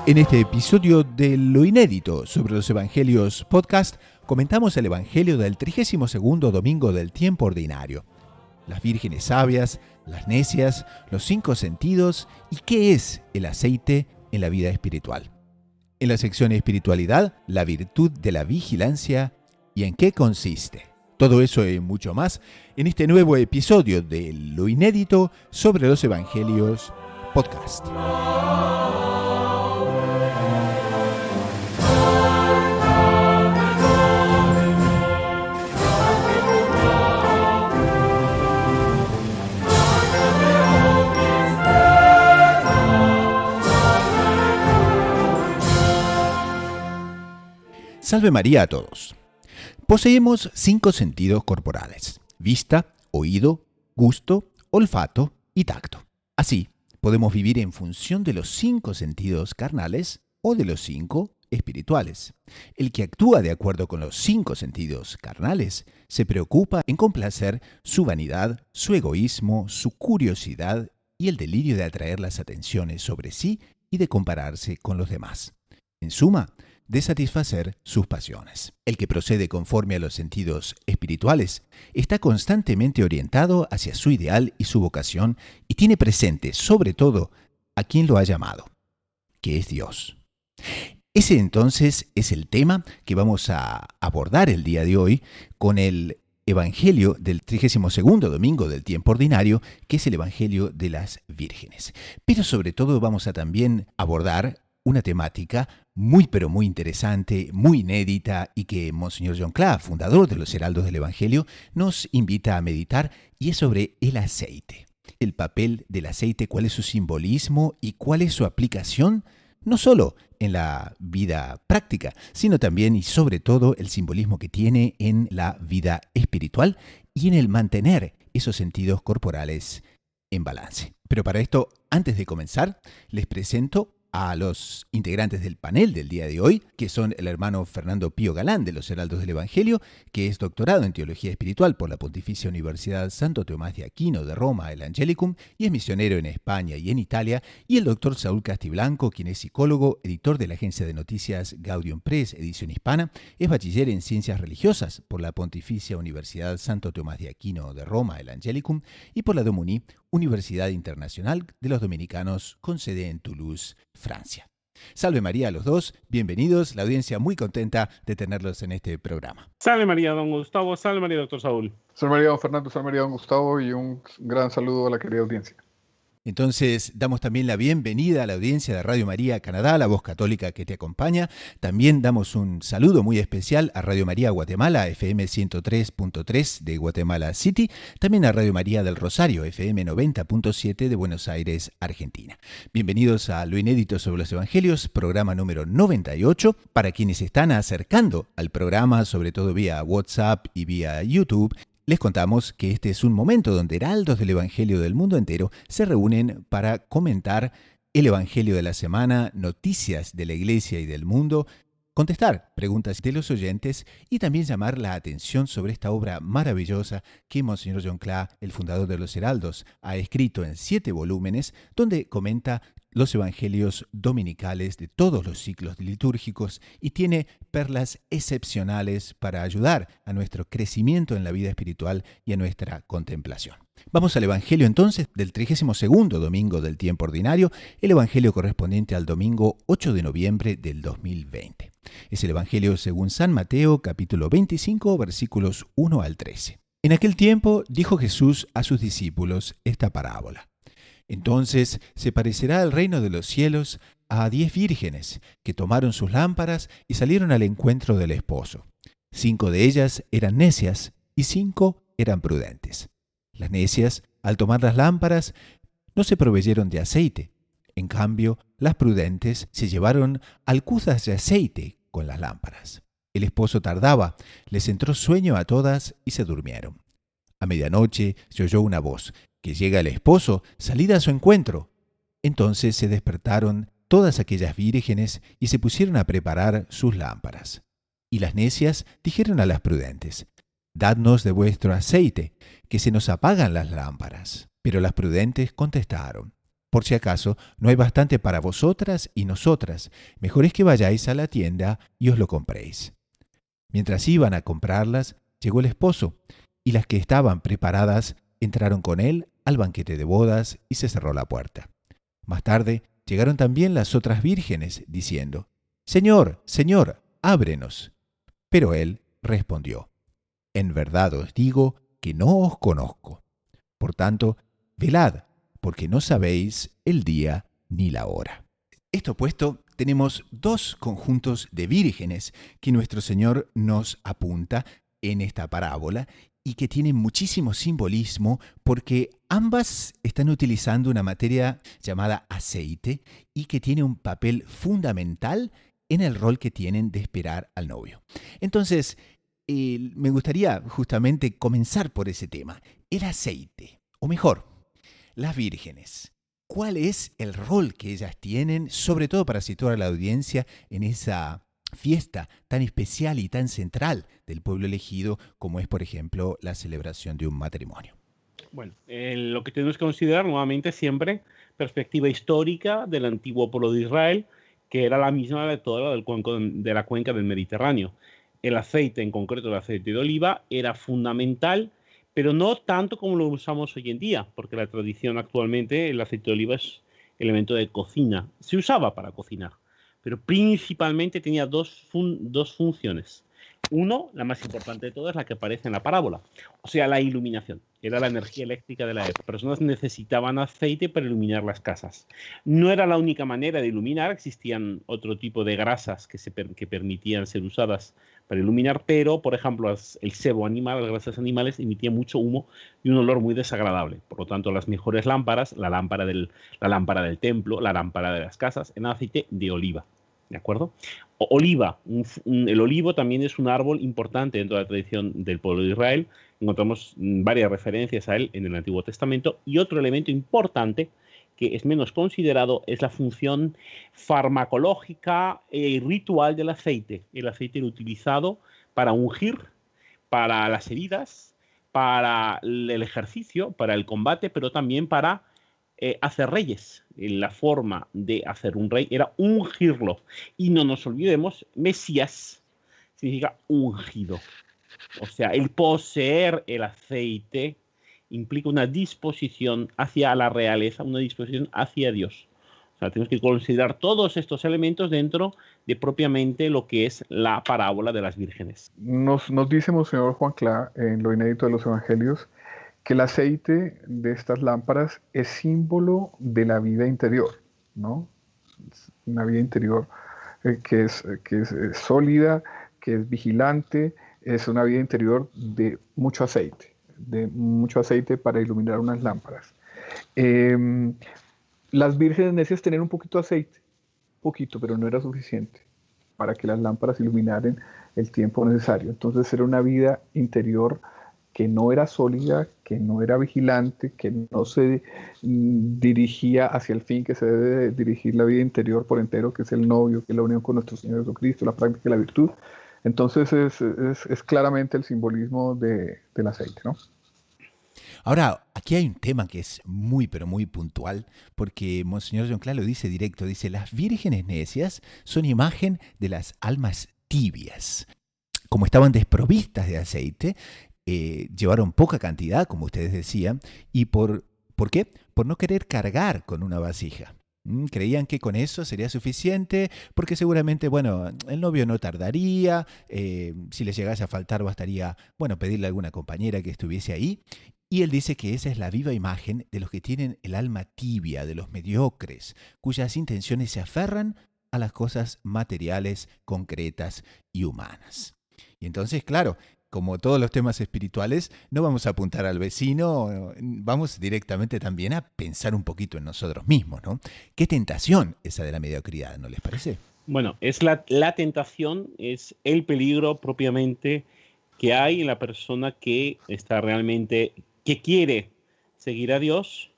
En este episodio de Lo Inédito sobre los Evangelios podcast, comentamos el Evangelio del 32º domingo del tiempo ordinario. Las vírgenes sabias, las necias, los 5 sentidos y qué es el aceite en la vida espiritual. En la sección Espiritualidad, la virtud de la vigilancia y en qué consiste. Todo eso y mucho más en este nuevo episodio de Lo Inédito sobre los Evangelios podcast. Salve María a todos. Poseemos 5 sentidos corporales: vista, oído, gusto, olfato y tacto. Así, podemos vivir en función de los 5 sentidos carnales o de los 5 espirituales. El que actúa de acuerdo con los 5 sentidos carnales se preocupa en complacer su vanidad, su egoísmo, su curiosidad y el delirio de atraer las atenciones sobre sí y de compararse con los demás. En suma, de satisfacer sus pasiones. El que procede conforme a los sentidos espirituales está constantemente orientado hacia su ideal y su vocación y tiene presente, sobre todo, a quien lo ha llamado, que es Dios. Ese entonces es el tema que vamos a abordar el día de hoy con el Evangelio del 32º domingo del tiempo ordinario, que es el Evangelio de las vírgenes. Pero sobre todo vamos a también abordar una temática muy pero muy interesante, muy inédita y que Monseñor John Clough, fundador de los Heraldos del Evangelio, nos invita a meditar, y es sobre el aceite. El papel del aceite, cuál es su simbolismo y cuál es su aplicación, no solo en la vida práctica, sino también y sobre todo el simbolismo que tiene en la vida espiritual y en el mantener esos sentidos corporales en balance. Pero para esto, antes de comenzar, les presento a los integrantes del panel del día de hoy, que son el hermano Fernando Pío Galán de los Heraldos del Evangelio, que es doctorado en Teología Espiritual por la Pontificia Universidad Santo Tomás de Aquino de Roma, el Angelicum, y es misionero en España y en Italia, y el doctor Saúl Castiblanco, quien es psicólogo, editor de la agencia de noticias Gaudium Press, edición hispana, es bachiller en Ciencias Religiosas por la Pontificia Universidad Santo Tomás de Aquino de Roma, el Angelicum, y por la Domuní, Universidad Internacional de los Dominicanos, con sede en Toulouse, Francia. Salve María a los dos, bienvenidos, la audiencia muy contenta de tenerlos en este programa. Salve María, don Gustavo, salve María, doctor Saúl. Salve María, don Fernando, salve María, don Gustavo, y un gran saludo a la querida audiencia. Entonces, damos también la bienvenida a la audiencia de Radio María Canadá, la voz católica que te acompaña. También damos un saludo muy especial a Radio María Guatemala, FM 103.3 de Guatemala City, también a Radio María del Rosario, FM 90.7 de Buenos Aires, Argentina. Bienvenidos a Lo Inédito sobre los Evangelios, programa número 98. Para quienes se están acercando al programa, sobre todo vía WhatsApp y vía YouTube, les contamos que este es un momento donde heraldos del Evangelio del mundo entero se reúnen para comentar el Evangelio de la semana, noticias de la Iglesia y del mundo, contestar preguntas de los oyentes y también llamar la atención sobre esta obra maravillosa que Monseñor John Clough, el fundador de los Heraldos, ha escrito en 7 volúmenes, donde comenta los evangelios dominicales de todos los ciclos litúrgicos y tiene perlas excepcionales para ayudar a nuestro crecimiento en la vida espiritual y a nuestra contemplación. Vamos al evangelio entonces del 32º domingo del tiempo ordinario, el evangelio correspondiente al domingo 8 de noviembre del 2020. Es el evangelio según San Mateo, capítulo 25, versículos 1 al 13. En aquel tiempo dijo Jesús a sus discípulos esta parábola. Entonces se parecerá el reino de los cielos a 10 vírgenes que tomaron sus lámparas y salieron al encuentro del esposo. 5 de ellas eran necias y 5 eran prudentes. Las necias, al tomar las lámparas, no se proveyeron de aceite. En cambio, las prudentes se llevaron alcuzas de aceite con las lámparas. El esposo tardaba, les entró sueño a todas y se durmieron. A medianoche se oyó una voz: que llega el esposo, salid a su encuentro. Entonces se despertaron todas aquellas vírgenes y se pusieron a preparar sus lámparas. Y las necias dijeron a las prudentes: dadnos de vuestro aceite, que se nos apagan las lámparas. Pero las prudentes contestaron: Por si acaso, no hay bastante para vosotras y nosotras. Mejor es que vayáis a la tienda y os lo compréis. Mientras iban a comprarlas, llegó el esposo, y las que estaban preparadas entraron con él al banquete de bodas y se cerró la puerta. Más tarde llegaron también las otras vírgenes, diciendo: Señor, Señor, ábrenos. Pero él respondió: En verdad os digo que no os conozco. Por tanto, velad, porque no sabéis el día ni la hora. Esto puesto, tenemos dos conjuntos de vírgenes que nuestro Señor nos apunta en esta parábola y que tienen muchísimo simbolismo porque ambas están utilizando una materia llamada aceite y que tiene un papel fundamental en el rol que tienen de esperar al novio. Entonces, me gustaría justamente comenzar por ese tema, el aceite, o mejor, las vírgenes. ¿Cuál es el rol que ellas tienen, sobre todo para situar a la audiencia en esa fiesta tan especial y tan central del pueblo elegido como es, por ejemplo, la celebración de un matrimonio? Bueno, lo que tenemos que considerar nuevamente siempre perspectiva histórica del antiguo pueblo de Israel, que era la misma de toda de la cuenca del Mediterráneo. El aceite, en concreto el aceite de oliva, era fundamental, pero no tanto como lo usamos hoy en día, porque la tradición actualmente, el aceite de oliva es elemento de cocina. Se usaba para cocinar, pero principalmente tenía dos funciones. Uno, la más importante de todas, la que aparece en la parábola, o sea, la iluminación. Era la energía eléctrica de la época. Las personas necesitaban aceite para iluminar las casas. No era la única manera de iluminar, existían otro tipo de grasas que permitían ser usadas para iluminar, pero, por ejemplo, el sebo animal, las grasas animales, emitían mucho humo y un olor muy desagradable. Por lo tanto, las mejores lámparas, la lámpara del templo, la lámpara de las casas, en aceite de oliva. ¿De acuerdo? Oliva. El olivo también es un árbol importante dentro de la tradición del pueblo de Israel. Encontramos varias referencias a él en el Antiguo Testamento. Y otro elemento importante, que es menos considerado, es la función farmacológica y ritual del aceite. El aceite era utilizado para ungir, para las heridas, para el ejercicio, para el combate, pero también para hacer reyes. La forma de hacer un rey era ungirlo. Y no nos olvidemos, Mesías significa ungido. O sea, el poseer el aceite implica una disposición hacia la realeza, una disposición hacia Dios. O sea, tenemos que considerar todos estos elementos dentro de propiamente lo que es la parábola de las vírgenes. Nos dice Monseñor Juan Clá en lo inédito de los Evangelios que el aceite de estas lámparas es símbolo de la vida interior, ¿no? Una vida interior que es sólida, que es vigilante, es una vida interior de mucho aceite para iluminar unas lámparas. Las vírgenes necias tenían un poquito de aceite, poquito, pero no era suficiente para que las lámparas iluminaran el tiempo necesario. Entonces era una vida interior que no era sólida, que no era vigilante, que no se dirigía hacia el fin que se debe dirigir la vida interior por entero, que es el novio, que es la unión con nuestro Señor Jesucristo, la práctica de la virtud. Entonces es claramente el simbolismo del aceite, ¿no? Ahora, aquí hay un tema que es muy, pero muy puntual, porque Monseñor John Clá lo dice directo, dice, las vírgenes necias son imagen de las almas tibias. Como estaban desprovistas de aceite, llevaron poca cantidad, como ustedes decían, y ¿por qué? Por no querer cargar con una vasija. Creían que con eso sería suficiente, porque seguramente, bueno, el novio no tardaría, si les llegase a faltar bastaría, bueno, pedirle a alguna compañera que estuviese ahí. Y él dice que esa es la viva imagen de los que tienen el alma tibia, de los mediocres, cuyas intenciones se aferran a las cosas materiales, concretas y humanas. Y entonces, claro, como todos los temas espirituales, no vamos a apuntar al vecino, vamos directamente también a pensar un poquito en nosotros mismos, ¿no? Qué tentación esa de la mediocridad, ¿no les parece? Bueno, es la tentación, es el peligro propiamente que hay en la persona que está realmente, que quiere seguir a Dios.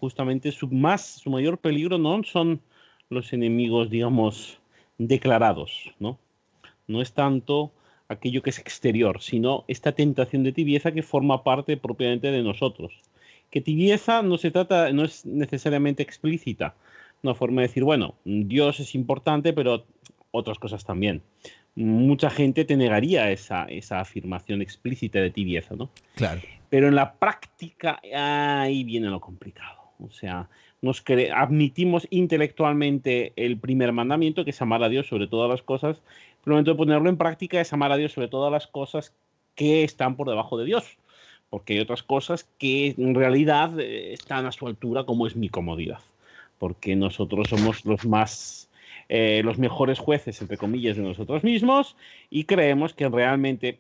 Justamente su mayor peligro no son los enemigos, digamos, declarados, ¿no? No es tanto aquello que es exterior, sino esta tentación de tibieza que forma parte propiamente de nosotros. Que tibieza no es necesariamente explícita. Una forma de decir, bueno, Dios es importante, pero otras cosas también. Mucha gente te negaría esa afirmación explícita de tibieza, ¿no? Claro. Pero en la práctica ahí viene lo complicado. O sea, admitimos intelectualmente el primer mandamiento, que es amar a Dios sobre todas las cosas, pero el momento de ponerlo en práctica es amar a Dios sobre todas las cosas que están por debajo de Dios, porque hay otras cosas que en realidad están a su altura, como es mi comodidad, porque nosotros somos los mejores jueces, entre comillas, de nosotros mismos, y creemos que realmente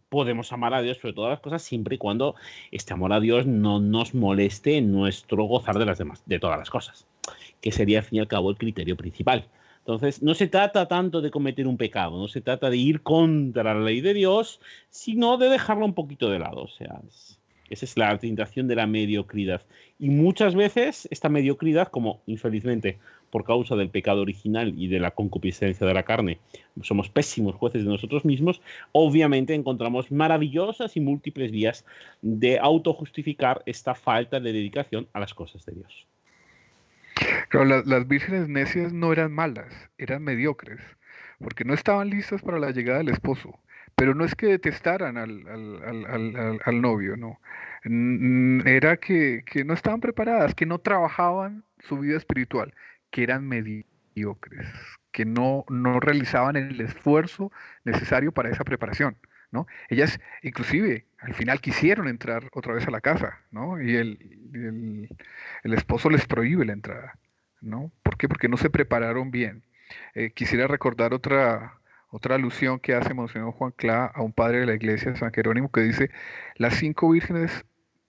podemos amar a Dios sobre todas las cosas siempre y cuando este amor a Dios no nos moleste en nuestro gozar de todas las cosas, que sería al fin y al cabo el criterio principal. Entonces, no se trata tanto de cometer un pecado, no se trata de ir contra la ley de Dios, sino de dejarlo un poquito de lado. O sea, esa es la tentación de la mediocridad. Y muchas veces esta mediocridad, como infelizmente por causa del pecado original y de la concupiscencia de la carne, somos pésimos jueces de nosotros mismos, obviamente encontramos maravillosas y múltiples vías de autojustificar esta falta de dedicación a las cosas de Dios. Claro, las vírgenes necias no eran malas, eran mediocres, porque no estaban listas para la llegada del esposo, pero no es que detestaran al novio, no. Era que no estaban preparadas, que no trabajaban su vida espiritual, que eran mediocres, que no realizaban el esfuerzo necesario para esa preparación, ¿no? Ellas, inclusive, al final quisieron entrar otra vez a la casa, ¿no? Y el esposo les prohíbe la entrada, ¿no? ¿Por qué? Porque no se prepararon bien. Quisiera recordar otra alusión que hace Monseñor Juan Clá a un padre de la iglesia, San Jerónimo, que dice: las 5 vírgenes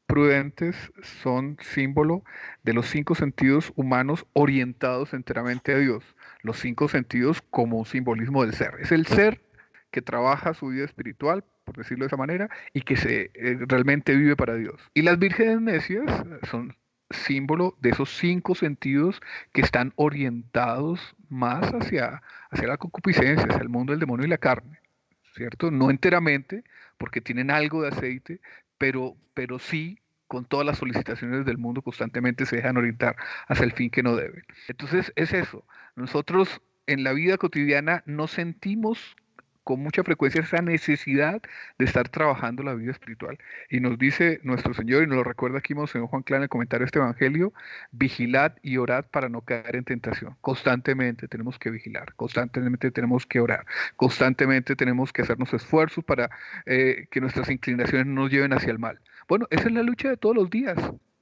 prudentes son símbolo de los 5 sentidos humanos orientados enteramente a Dios. Los 5 sentidos como un simbolismo del ser. Es el ser que trabaja su vida espiritual, por decirlo de esa manera, y que realmente vive para Dios. Y las vírgenes necias son símbolo de esos 5 sentidos que están orientados más hacia la concupiscencia, hacia el mundo del demonio y la carne, ¿cierto? No enteramente, porque tienen algo de aceite, pero sí, con todas las solicitaciones del mundo, constantemente se dejan orientar hacia el fin que no deben. Entonces, es eso. Nosotros en la vida cotidiana no sentimos con mucha frecuencia esa necesidad de estar trabajando la vida espiritual. Y nos dice nuestro Señor, y nos lo recuerda aquí Monseñor Juan Clá en el comentario de este Evangelio: vigilad y orad para no caer en tentación. Constantemente tenemos que vigilar, constantemente tenemos que orar, constantemente tenemos que hacernos esfuerzos para que nuestras inclinaciones no nos lleven hacia el mal. Bueno, esa es la lucha de todos los días,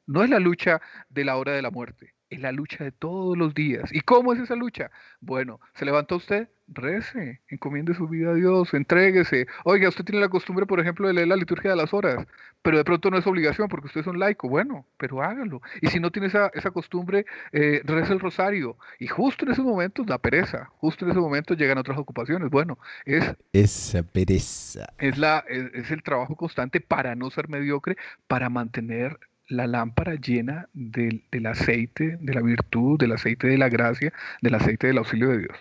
no es la lucha de la hora de la muerte. Es la lucha de todos los días. ¿Y cómo es esa lucha? Bueno, se levanta usted, rece, encomiende su vida a Dios, entréguese. Oiga, usted tiene la costumbre, por ejemplo, de leer la liturgia de las horas, pero de pronto no es obligación porque usted es un laico. Bueno, pero hágalo. Y si no tiene esa costumbre, rece el rosario. Y justo en esos momentos da pereza, justo en esos momentos llegan otras ocupaciones. Bueno, esa pereza. Es el trabajo constante para no ser mediocre, para mantener la lámpara llena del aceite de la virtud, del aceite de la gracia, del aceite del auxilio de Dios.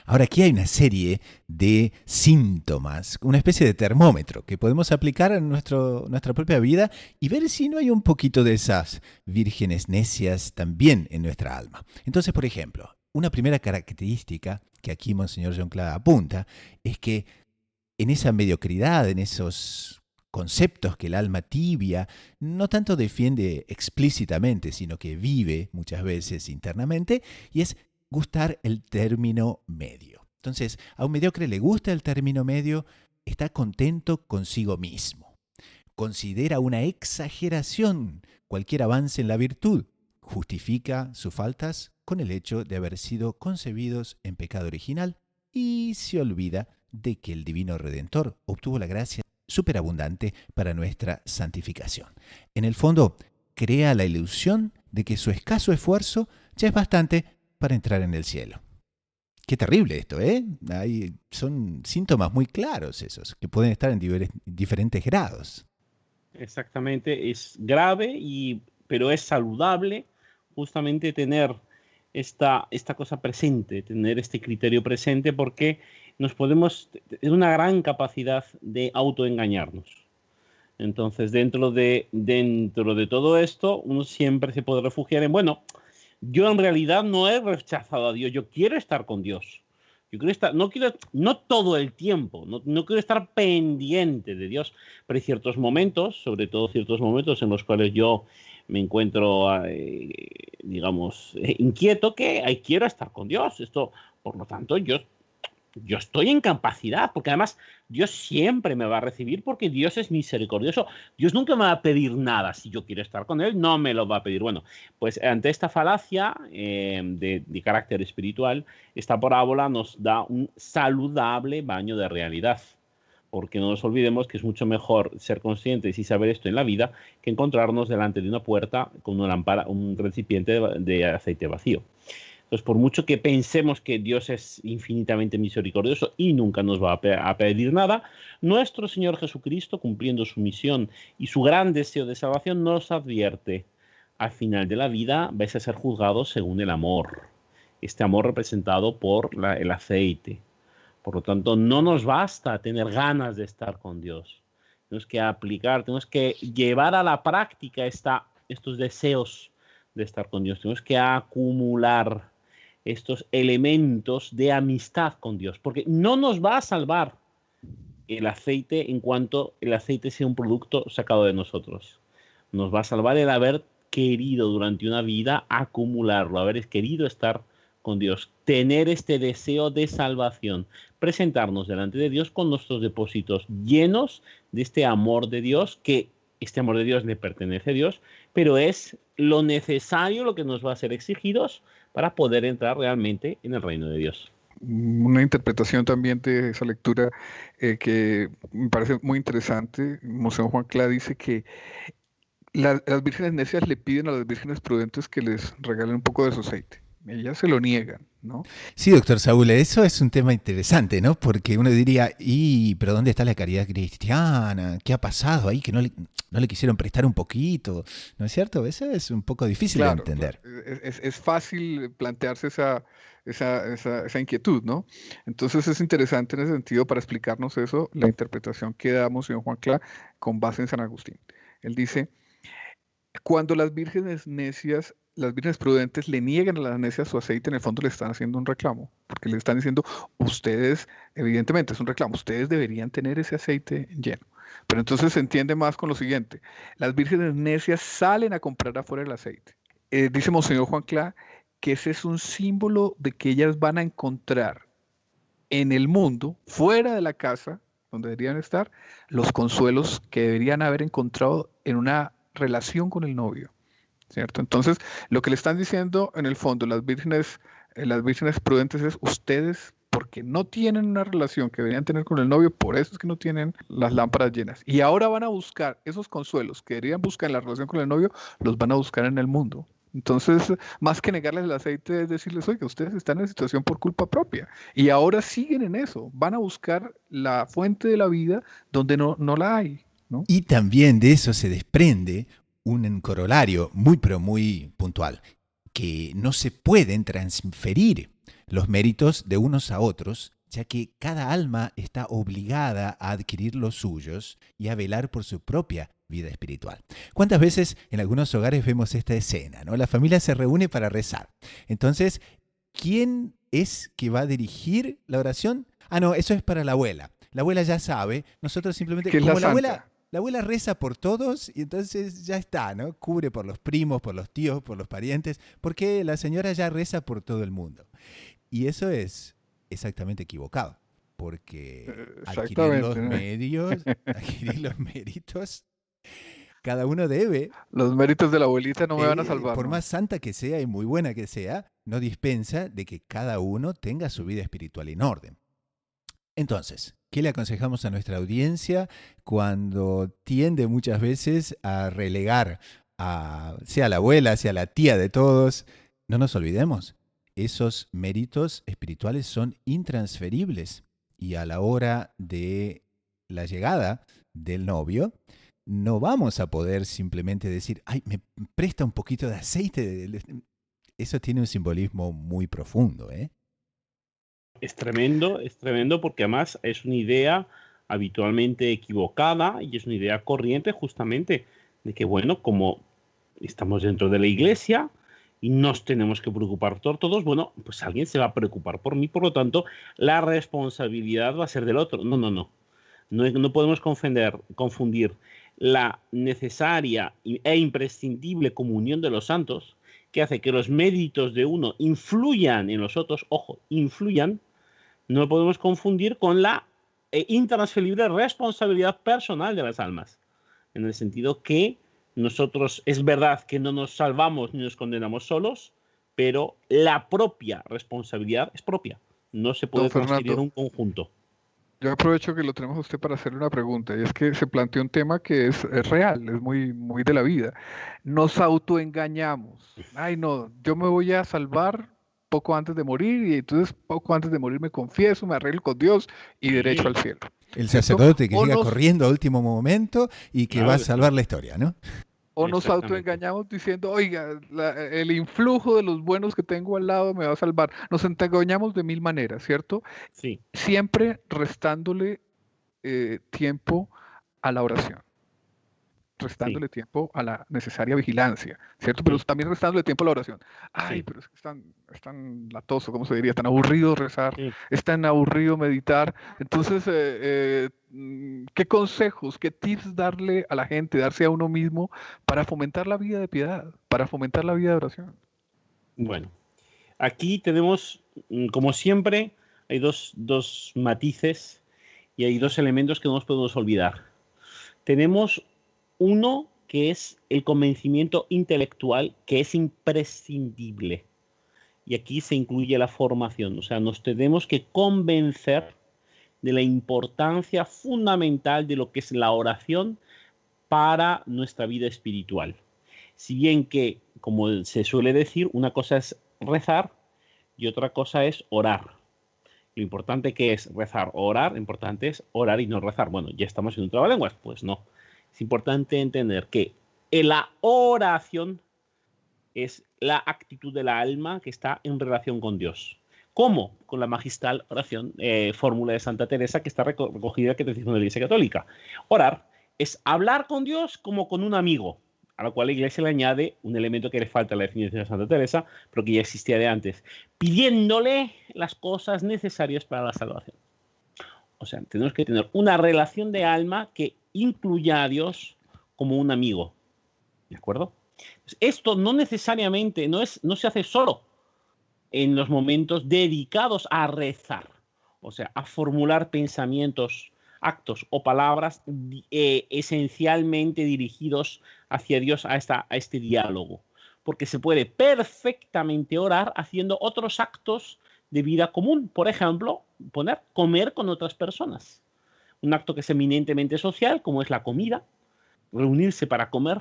Ahora, aquí hay una serie de síntomas, una especie de termómetro que podemos aplicar en nuestra propia vida y ver si no hay un poquito de esas vírgenes necias también en nuestra alma. Entonces, por ejemplo, una primera característica que aquí Monseñor John Clá apunta es que en esa mediocridad, en esos conceptos que el alma tibia no tanto defiende explícitamente, sino que vive muchas veces internamente, y es gustar el término medio. Entonces, a un mediocre le gusta el término medio, está contento consigo mismo. Considera una exageración cualquier avance en la virtud. Justifica sus faltas con el hecho de haber sido concebidos en pecado original y se olvida de que el Divino Redentor obtuvo la gracia superabundante para nuestra santificación. En el fondo, crea la ilusión de que su escaso esfuerzo ya es bastante para entrar en el cielo. Qué terrible esto, ¿eh? Son síntomas muy claros esos, que pueden estar en diferentes grados. Exactamente, es grave, pero es saludable justamente tener esta cosa presente, tener este criterio presente, porque es una gran capacidad de autoengañarnos. Entonces, dentro de todo esto, uno siempre se puede refugiar en, bueno, yo en realidad no he rechazado a Dios, yo quiero estar con Dios. Yo quiero estar, no todo el tiempo, no quiero estar pendiente de Dios, pero hay ciertos momentos, sobre todo ciertos momentos en los cuales yo me encuentro, digamos, inquieto, que quiero estar con Dios. Esto, por lo tanto, yo estoy en capacidad, porque además Dios siempre me va a recibir porque Dios es misericordioso. Dios nunca me va a pedir nada. Si yo quiero estar con Él, no me lo va a pedir. Bueno, pues ante esta falacia de carácter espiritual, esta parábola nos da un saludable baño de realidad. Porque no nos olvidemos que es mucho mejor ser conscientes y saber esto en la vida que encontrarnos delante de una puerta con una lámpara, un recipiente de aceite vacío. Entonces, por mucho que pensemos que Dios es infinitamente misericordioso y nunca nos va a pedir nada, nuestro Señor Jesucristo, cumpliendo su misión y su gran deseo de salvación, nos advierte: al final de la vida vais a ser juzgados según el amor. Este amor representado por el aceite. Por lo tanto, no nos basta tener ganas de estar con Dios. Tenemos que aplicar, tenemos que llevar a la práctica estos deseos de estar con Dios. Tenemos que acumular estos elementos de amistad con Dios, porque no nos va a salvar el aceite en cuanto el aceite sea un producto sacado de nosotros. Nos va a salvar el haber querido durante una vida acumularlo, haber querido estar con Dios, tener este deseo de salvación, presentarnos delante de Dios con nuestros depósitos llenos de este amor de Dios, que este amor de Dios le pertenece a Dios, pero es lo necesario, lo que nos va a ser exigidos para poder entrar realmente en el reino de Dios. Una interpretación también de esa lectura que me parece muy interesante. Monseñor Juan Clá dice que las vírgenes necias le piden a las vírgenes prudentes que les regalen un poco de su aceite. Ellas se lo niegan, ¿no? Sí, doctor Saúl, eso es un tema interesante, ¿no? Porque uno diría, pero ¿dónde está la caridad cristiana? ¿Qué ha pasado ahí? Que no le quisieron prestar un poquito, ¿no es cierto? Eso es un poco difícil de entender. Claro. Es fácil plantearse esa inquietud, ¿no? Entonces es interesante en ese sentido, para explicarnos eso, la interpretación que damos en Juan Clá con base en San Agustín. Él dice: cuando las vírgenes necias, las vírgenes prudentes le niegan a las necias su aceite, en el fondo le están haciendo un reclamo, porque le están diciendo, ustedes, evidentemente es un reclamo, ustedes deberían tener ese aceite lleno. Pero entonces se entiende más con lo siguiente: las vírgenes necias salen a comprar afuera el aceite. Dice Monseñor Juan Clá que ese es un símbolo de que ellas van a encontrar en el mundo, fuera de la casa donde deberían estar, los consuelos que deberían haber encontrado en una relación con el novio, ¿cierto? Entonces, lo que le están diciendo en el fondo las vírgenes prudentes es: ustedes, porque no tienen una relación que deberían tener con el novio, por eso es que no tienen las lámparas llenas. Y ahora van a buscar esos consuelos que deberían buscar en la relación con el novio, los van a buscar en el mundo. Entonces, más que negarles el aceite, es decirles: oiga, ustedes están en situación por culpa propia. Y ahora siguen en eso. Van a buscar la fuente de la vida donde no la hay, ¿no? Y también de eso se desprende un corolario muy, pero muy puntual, que no se pueden transferir los méritos de unos a otros, ya que cada alma está obligada a adquirir los suyos y a velar por su propia vida espiritual. ¿Cuántas veces en algunos hogares vemos esta escena, ¿no? La familia se reúne para rezar. Entonces, ¿quién es que va a dirigir la oración? Ah, no, eso es para la abuela. La abuela ya sabe, nosotros simplemente, como la abuela reza por todos y entonces ya está, ¿no? Cubre por los primos, por los tíos, por los parientes, porque la señora ya reza por todo el mundo. Y eso es exactamente equivocado, porque adquirir los méritos, cada uno debe. Los méritos de la abuelita no me van a salvar. Por más santa que sea y muy buena que sea, no dispensa de que cada uno tenga su vida espiritual en orden. Entonces, ¿qué le aconsejamos a nuestra audiencia cuando tiende muchas veces a relegar sea la abuela, sea la tía de todos? No nos olvidemos, esos méritos espirituales son intransferibles y a la hora de la llegada del novio, no vamos a poder simplemente decir, ay, me presta un poquito de aceite. Eso tiene un simbolismo muy profundo, ¿eh? Es tremendo porque además es una idea habitualmente equivocada, y es una idea corriente justamente de que, bueno, como estamos dentro de la iglesia y nos tenemos que preocupar por todos, bueno, pues alguien se va a preocupar por mí, por lo tanto, la responsabilidad va a ser del otro. No, no, no. No podemos confundir la necesaria e imprescindible comunión de los santos, que hace que los méritos de uno influyan en los otros, ojo, influyan, no lo podemos confundir con la intransferible responsabilidad personal de las almas, en el sentido que nosotros, es verdad que no nos salvamos ni nos condenamos solos, pero la propia responsabilidad es propia, no se puede Don transferir Fernando, un conjunto. yo aprovecho que lo tenemos a usted para hacerle una pregunta, y es que se plantea un tema que es real, es muy, muy de la vida. Nos autoengañamos. Ay, no, yo me voy a salvar poco antes de morir, y entonces poco antes de morir me confieso, me arreglo con Dios y derecho al Sí, cielo. El ¿Cierto? sacerdote que O llega nos, corriendo a último momento y que va claro a que sí, salvar la historia, ¿no? o nos exactamente. autoengañamos diciendo, oiga, el influjo de los buenos que tengo al lado me va a salvar. Nos engañamos de mil maneras, ¿cierto? Sí, Siempre restándole tiempo a la oración, sí, restándole tiempo a la necesaria vigilancia, ¿cierto? Pero sí, también restándole tiempo a la oración. Ay, sí, pero es tan latoso, ¿cómo se diría? Tan aburrido rezar, sí. es tan aburrido meditar. Entonces, ¿qué consejos, qué tips darle a la gente, darse a uno mismo para fomentar la vida de piedad, para fomentar la vida de oración? Bueno, aquí tenemos, como siempre, hay dos matices y hay dos elementos que no nos podemos olvidar. Tenemos uno que es el convencimiento intelectual, que es imprescindible. Y aquí se incluye la formación. O sea, nos tenemos que convencer de la importancia fundamental de lo que es la oración para nuestra vida espiritual. Si bien que, como se suele decir, una cosa es rezar y otra cosa es orar. Lo importante que es rezar o orar, lo importante es orar y no rezar. Bueno, ya estamos en un trabalenguas, pues no. Es importante entender que en la oración es la actitud de la alma que está en relación con Dios. ¿Cómo? Con la magistral oración, fórmula de Santa Teresa, que está recogida en el Catecismo de la Iglesia Católica. Orar es hablar con Dios como con un amigo, a lo cual la Iglesia le añade un elemento que le falta a la definición de Santa Teresa, pero que ya existía de antes, pidiéndole las cosas necesarias para la salvación. O sea, tenemos que tener una relación de alma que incluya a Dios como un amigo. ¿De acuerdo? Esto no necesariamente, no se hace solo en los momentos dedicados a rezar, o sea, a formular pensamientos, actos o palabras esencialmente dirigidos hacia Dios, a este diálogo, porque se puede perfectamente orar haciendo otros actos de vida común, por ejemplo, comer con otras personas, un acto que es eminentemente social, como es la comida, reunirse para comer,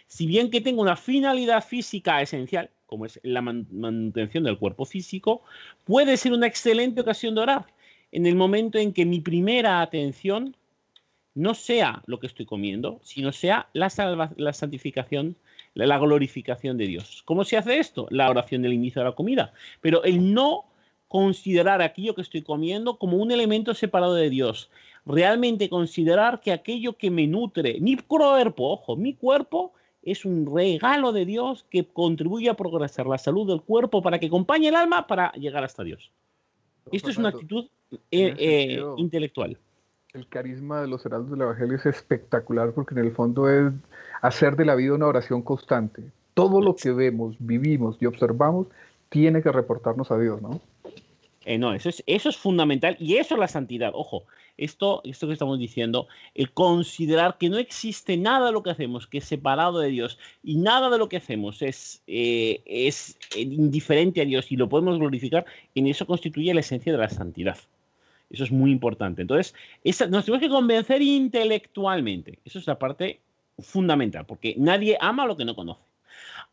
si bien que tenga una finalidad física esencial, como es la manutención del cuerpo físico, puede ser una excelente ocasión de orar en el momento en que mi primera atención no sea lo que estoy comiendo, sino sea la santificación, la glorificación de Dios. ¿Cómo se hace esto? La oración del inicio de la comida. Pero el no considerar aquello que estoy comiendo como un elemento separado de Dios. Realmente considerar que aquello que me nutre, mi cuerpo, ojo, mi cuerpo es un regalo de Dios que contribuye a progresar la salud del cuerpo para que acompañe el alma para llegar hasta Dios. Don Esto es una Fernando, actitud en ese sentido, intelectual. el carisma de los heraldos del Evangelio es espectacular porque en el fondo es hacer de la vida una oración constante. Todo lo que vemos, vivimos y observamos tiene que reportarnos a Dios, ¿no? No, eso es fundamental y eso es la santidad. Ojo, esto que estamos diciendo, el considerar que no existe nada de lo que hacemos que es separado de Dios y nada de lo que hacemos es indiferente a Dios y lo podemos glorificar, en eso constituye la esencia de la santidad. Eso es muy importante. Entonces, nos tenemos que convencer intelectualmente. Eso es la parte fundamental, porque nadie ama lo que no conoce.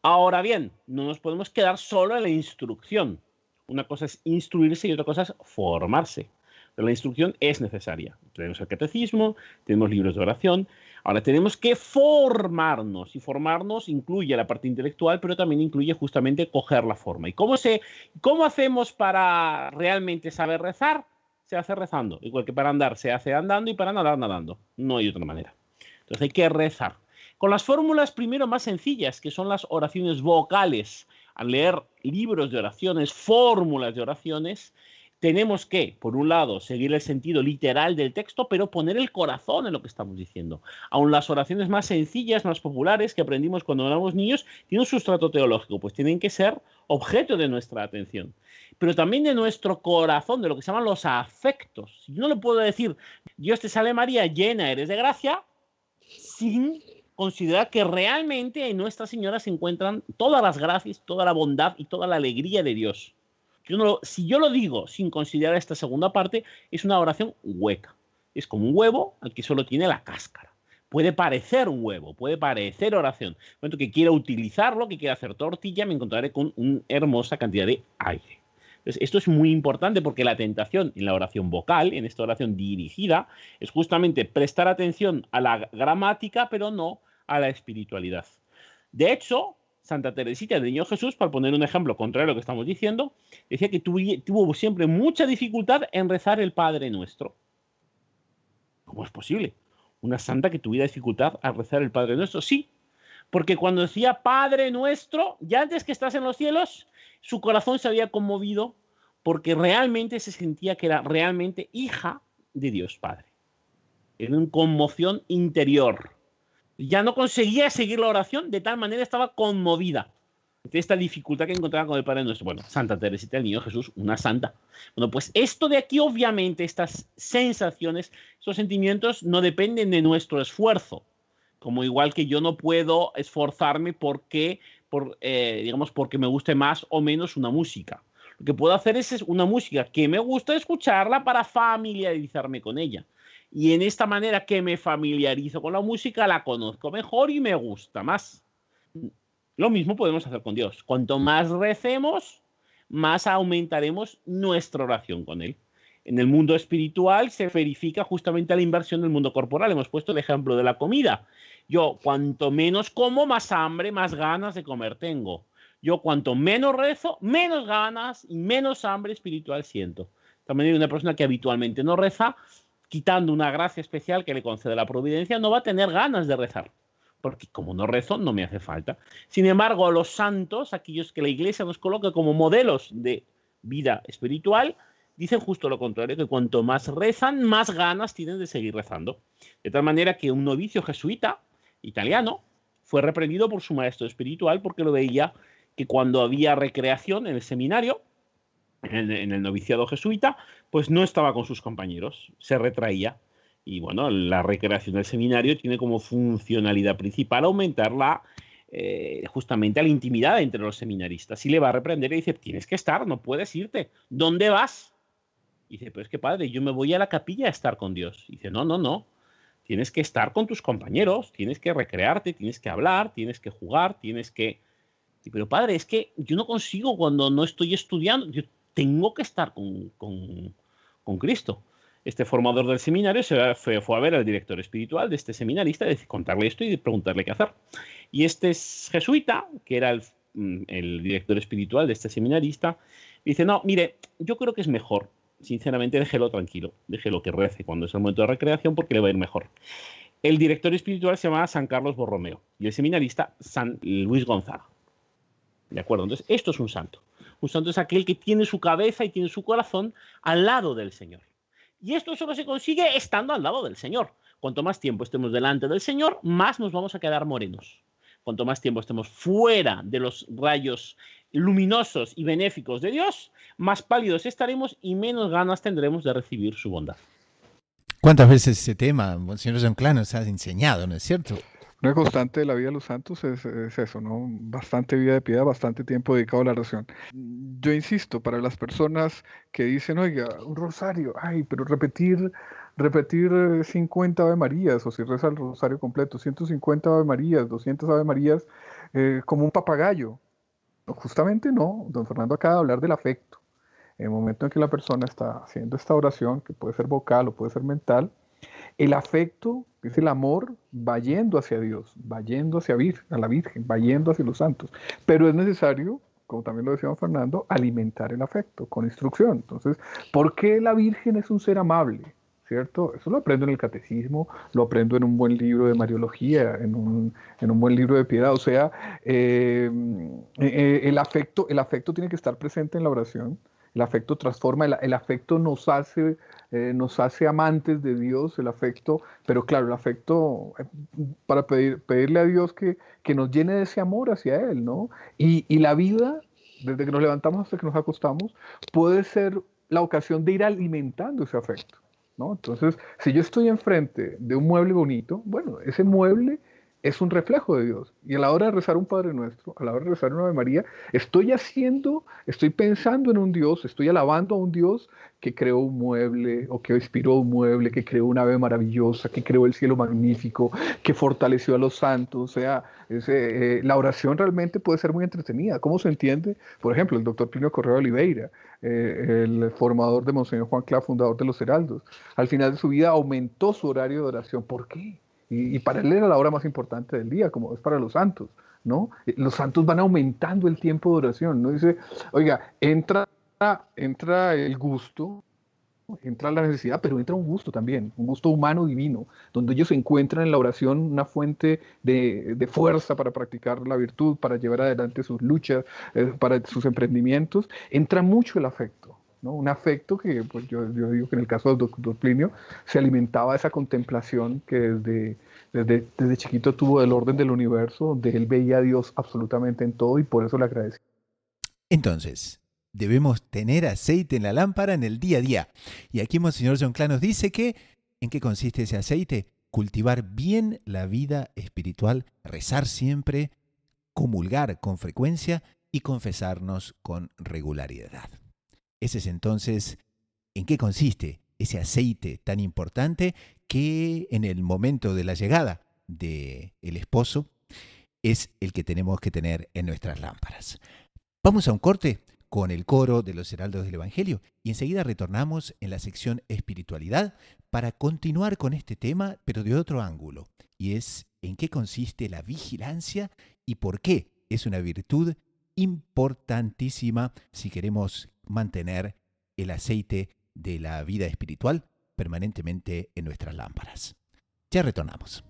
Ahora bien, no nos podemos quedar solo en la instrucción. Una cosa es instruirse y otra cosa es formarse. Pero la instrucción es necesaria. Tenemos el catecismo, tenemos libros de oración. Ahora tenemos que formarnos. Y formarnos incluye la parte intelectual, pero también incluye justamente coger la forma. ¿Y cómo hacemos para realmente saber rezar? se hace rezando, igual que para andar se hace andando y para nadar nadando. No hay otra manera. Entonces hay que rezar. Con las fórmulas primero más sencillas, que son las oraciones vocales. Al leer libros de oraciones, fórmulas de oraciones, tenemos que, por un lado, seguir el sentido literal del texto, pero poner el corazón en lo que estamos diciendo. Aun las oraciones más sencillas, más populares, que aprendimos cuando éramos niños, tienen un sustrato teológico, pues tienen que ser objeto de nuestra atención. Pero también de nuestro corazón, de lo que se llaman los afectos. Yo no le puedo decir, Dios te salve María, llena eres de gracia, sin considerar que realmente en Nuestra Señora se encuentran todas las gracias, toda la bondad y toda la alegría de Dios. Si yo lo digo sin considerar esta segunda parte, es una oración hueca. Es como un huevo al que solo tiene la cáscara. Puede parecer un huevo, puede parecer oración. En el momento que quiera utilizarlo, que quiera hacer tortilla, me encontraré con una hermosa cantidad de aire. Entonces, esto es muy importante porque la tentación en la oración vocal, en esta oración dirigida, es justamente prestar atención a la gramática, pero no a la espiritualidad. De hecho, Santa Teresita del Niño Jesús, para poner un ejemplo contrario a lo que estamos diciendo, decía que tuvo siempre mucha dificultad en rezar el Padre Nuestro. ¿Cómo es posible? Una santa que tuviera dificultad al rezar el Padre Nuestro. Sí, porque cuando decía Padre Nuestro, ya antes que estás en los cielos, su corazón se había conmovido porque realmente se sentía que era realmente hija de Dios Padre. Era una conmoción interior. Ya no conseguía seguir la oración, de tal manera estaba conmovida de esta dificultad que encontraba con el Padre Nuestro. Bueno, Santa Teresita del Niño Jesús, una santa. Bueno, pues esto de aquí, obviamente, estas sensaciones, estos sentimientos no dependen de nuestro esfuerzo. Como igual que yo no puedo esforzarme porque me guste más o menos una música. Lo que puedo hacer es una música que me gusta escucharla para familiarizarme con ella. Y en esta manera que me familiarizo con la música, la conozco mejor y me gusta más. Lo mismo podemos hacer con Dios. Cuanto más recemos, más aumentaremos nuestra oración con Él. En el mundo espiritual se verifica justamente la inversión del mundo corporal. Hemos puesto el ejemplo de la comida. Yo, cuanto menos como, más hambre, más ganas de comer tengo. Yo, cuanto menos rezo, menos ganas y menos hambre espiritual siento. También una persona que habitualmente no reza, quitando una gracia especial que le concede la providencia, no va a tener ganas de rezar, porque como no rezo, no me hace falta. Sin embargo, a los santos, aquellos que la Iglesia nos coloca como modelos de vida espiritual, dicen justo lo contrario, que cuanto más rezan, más ganas tienen de seguir rezando. De tal manera que un novicio jesuita italiano fue reprendido por su maestro espiritual porque lo veía que cuando había recreación en el seminario, en el noviciado jesuita, pues no estaba con sus compañeros, se retraía. Y bueno, la recreación del seminario tiene como funcionalidad principal aumentar justamente la intimidad entre los seminaristas. Y le va a reprender y dice, tienes que estar, no puedes irte. ¿Dónde vas? Y dice, pero es que padre, yo me voy a la capilla a estar con Dios. Y dice, no. Tienes que estar con tus compañeros, tienes que recrearte, tienes que hablar, tienes que jugar, tienes que... Pero padre, es que yo no consigo cuando no estoy estudiando. Yo tengo que estar con Cristo. Este formador del seminario fue a ver al director espiritual de este seminarista, contarle esto y preguntarle qué hacer. Y este jesuita, que era el director espiritual de este seminarista, dice, no, mire, yo creo que es mejor, sinceramente, déjelo tranquilo, déjelo que rece cuando es el momento de recreación porque le va a ir mejor. El director espiritual se llamaba San Carlos Borromeo y el seminarista San Luis Gonzaga. ¿De acuerdo? Entonces, esto es un santo. Un santo es aquel que tiene su cabeza y tiene su corazón al lado del Señor. Y esto solo se consigue estando al lado del Señor. Cuanto más tiempo estemos delante del Señor, más nos vamos a quedar morenos. Cuanto más tiempo estemos fuera de los rayos luminosos y benéficos de Dios, más pálidos estaremos y menos ganas tendremos de recibir su bondad. ¿Cuántas veces ese tema, Monseñor Jonclán, nos ha enseñado, no es cierto? Una constante de la vida de los santos es eso, ¿no? Bastante vida de piedad, bastante tiempo dedicado a la oración. Yo insisto, para las personas que dicen, oiga, un rosario, pero repetir 50 Ave Marías, o si reza el rosario completo, 150 Ave Marías, 200 Ave Marías, como un papagayo. No, justamente no, don Fernando acaba de hablar del afecto. En el momento en que la persona está haciendo esta oración, que puede ser vocal o puede ser mental, el afecto, es el amor, va yendo hacia Dios, va yendo hacia a la Virgen, va yendo hacia los santos. Pero es necesario como también lo decía Fernando, alimentar el afecto con instrucción. Entonces, ¿por qué la Virgen es un ser amable? ¿Cierto? Eso lo aprendo en el catecismo, lo aprendo en un buen libro de Mariología, en un buen libro de piedad. O sea, el afecto tiene que estar presente en la oración. El afecto transforma, el afecto nos hace amantes de Dios, el afecto, pero claro, el afecto para pedirle a Dios que nos llene de ese amor hacia Él, ¿no? Y la vida, desde que nos levantamos hasta que nos acostamos, puede ser la ocasión de ir alimentando ese afecto, ¿no? Entonces, si yo estoy enfrente de un mueble bonito, bueno, ese mueble es un reflejo de Dios. Y a la hora de rezar un Padre Nuestro, a la hora de rezar una Ave María, estoy pensando en un Dios, estoy alabando a un Dios que creó un mueble, o que inspiró un mueble, que creó una ave maravillosa, que creó el cielo magnífico, que fortaleció a los santos. O sea, la oración realmente puede ser muy entretenida. ¿Cómo se entiende? Por ejemplo, el doctor Plinio Correa de Oliveira, el formador de Monseñor Juan Cla, fundador de los Heraldos, al final de su vida aumentó su horario de oración. ¿Por qué? Y para él era la hora más importante del día, como es para los santos, ¿no? Los santos van aumentando el tiempo de oración, ¿no? Dice, oiga, entra el gusto, entra la necesidad, pero entra un gusto también, un gusto humano divino, donde ellos encuentran en la oración una fuente de fuerza para practicar la virtud, para llevar adelante sus luchas, para sus emprendimientos. Entra mucho el afecto, ¿no? Un afecto que, pues yo digo que en el caso del doctor Plinio, se alimentaba de esa contemplación que desde chiquito tuvo del orden del universo, donde él veía a Dios absolutamente en todo y por eso le agradecía. Entonces, debemos tener aceite en la lámpara en el día a día. Y aquí Monseñor John Cla nos dice que, ¿en qué consiste ese aceite? Cultivar bien la vida espiritual, rezar siempre, comulgar con frecuencia y confesarnos con regularidad. Ese es entonces, ¿en qué consiste ese aceite tan importante que en el momento de la llegada del esposo es el que tenemos que tener en nuestras lámparas? Vamos a un corte con el coro de los Heraldos del Evangelio y enseguida retornamos en la sección Espiritualidad para continuar con este tema, pero de otro ángulo, y es en qué consiste la vigilancia y por qué es una virtud importantísima si queremos mantener el aceite de la vida espiritual permanentemente en nuestras lámparas. Ya retornamos.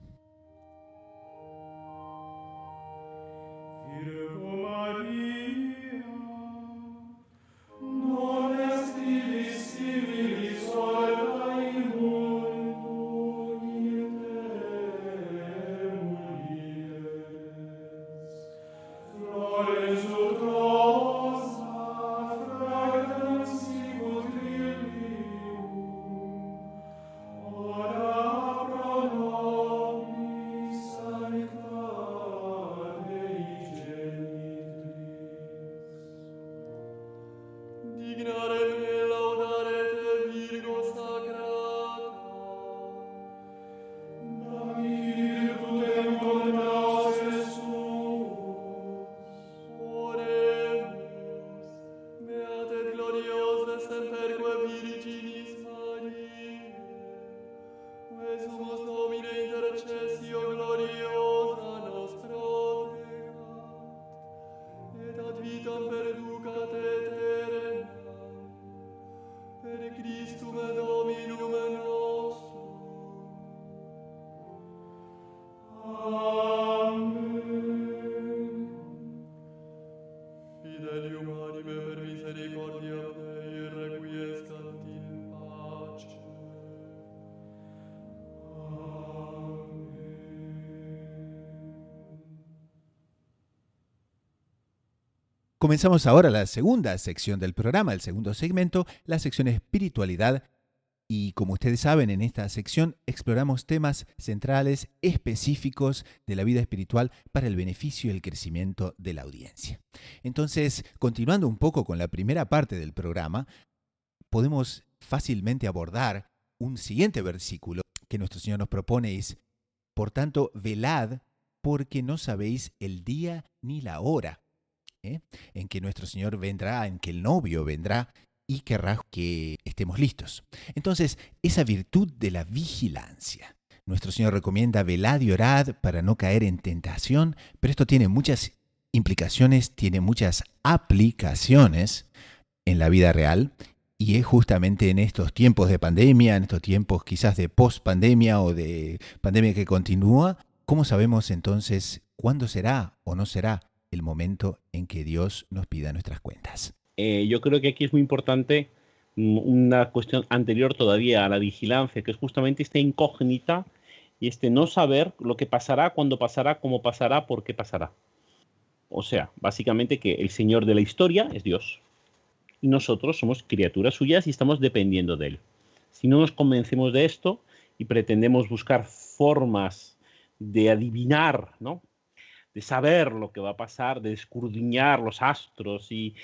Comenzamos ahora la segunda sección del programa, el segundo segmento, la sección Espiritualidad. Y como ustedes saben, en esta sección exploramos temas centrales específicos de la vida espiritual para el beneficio y el crecimiento de la audiencia. Entonces, continuando un poco con la primera parte del programa, podemos fácilmente abordar un siguiente versículo que nuestro Señor nos propone es: por tanto, velad, porque no sabéis el día ni la hora en que nuestro Señor vendrá, en que el novio vendrá y querrá que estemos listos. Entonces, esa virtud de la vigilancia. Nuestro Señor recomienda velad y orad para no caer en tentación, pero esto tiene muchas implicaciones, tiene muchas aplicaciones en la vida real y es justamente en estos tiempos de pandemia, en estos tiempos quizás de post-pandemia o de pandemia que continúa, ¿cómo sabemos entonces cuándo será o no será el momento en que Dios nos pida nuestras cuentas? Yo creo que aquí es muy importante una cuestión anterior todavía a la vigilancia, que es justamente esta incógnita y este no saber lo que pasará, cuándo pasará, cómo pasará, por qué pasará. O sea, básicamente que el Señor de la historia es Dios y nosotros somos criaturas suyas y estamos dependiendo de Él. Si no nos convencemos de esto y pretendemos buscar formas de adivinar, ¿no?, de saber lo que va a pasar, de escudriñar los astros y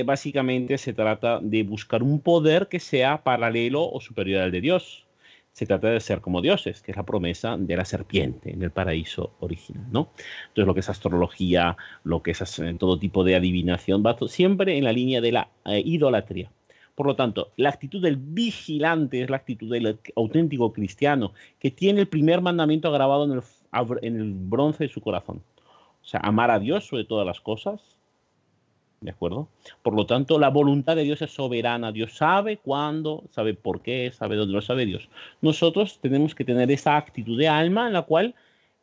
básicamente se trata de buscar un poder que sea paralelo o superior al de Dios. Se trata de ser como dioses, que es la promesa de la serpiente en el paraíso original, ¿no? Entonces, lo que es astrología, lo que es todo tipo de adivinación, va siempre en la línea de la idolatría. Por lo tanto, la actitud del vigilante es la actitud del auténtico cristiano, que tiene el primer mandamiento grabado en el bronce de su corazón. O sea, amar a Dios sobre todas las cosas. ¿De acuerdo? Por lo tanto, la voluntad de Dios es soberana. Dios sabe cuándo, sabe por qué, sabe dónde, lo sabe Dios. Nosotros tenemos que tener esa actitud de alma en la cual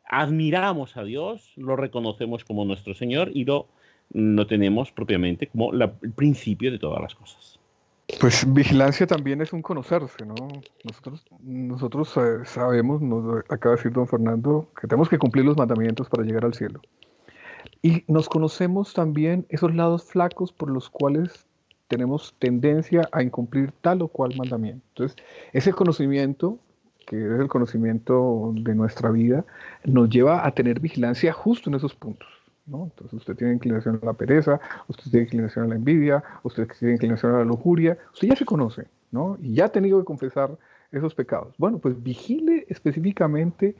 admiramos a Dios, lo reconocemos como nuestro Señor y lo tenemos propiamente como el principio de todas las cosas. Pues vigilancia también es un conocerse, ¿no? Nosotros sabemos, nos acaba de decir don Fernando, que tenemos que cumplir los mandamientos para llegar al cielo. Y nos conocemos también esos lados flacos por los cuales tenemos tendencia a incumplir tal o cual mandamiento. Entonces, ese conocimiento, que es el conocimiento de nuestra vida, nos lleva a tener vigilancia justo en esos puntos, ¿no? Entonces, usted tiene inclinación a la pereza, usted tiene inclinación a la envidia, usted tiene inclinación a la lujuria, usted ya se conoce, ¿no? Y ya ha tenido que confesar esos pecados. Bueno, pues vigile específicamente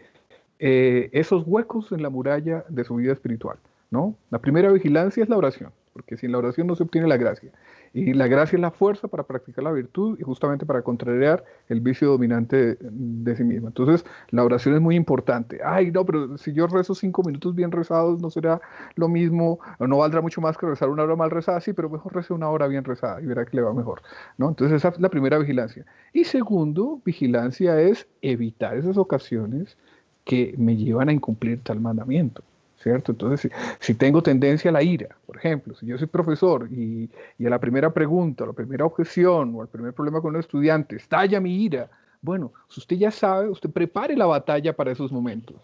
esos huecos en la muralla de su vida espiritual, ¿no? La primera vigilancia es la oración, porque sin la oración no se obtiene la gracia. Y la gracia es la fuerza para practicar la virtud y justamente para contrariar el vicio dominante de sí misma. Entonces, la oración es muy importante. Ay, no, pero si yo rezo 5 minutos bien rezados, ¿no será lo mismo? ¿O no valdrá mucho más que rezar una hora mal rezada? Sí, pero mejor rece una hora bien rezada y verá que le va mejor, ¿no? Entonces, esa es la primera vigilancia. Y segundo, vigilancia es evitar esas ocasiones que me llevan a incumplir tal mandamiento, ¿cierto? Entonces, si tengo tendencia a la ira, por ejemplo, si yo soy profesor y a la primera pregunta, a la primera objeción o al primer problema con un estudiante, estalla mi ira, bueno, si usted ya sabe, usted prepare la batalla para esos momentos.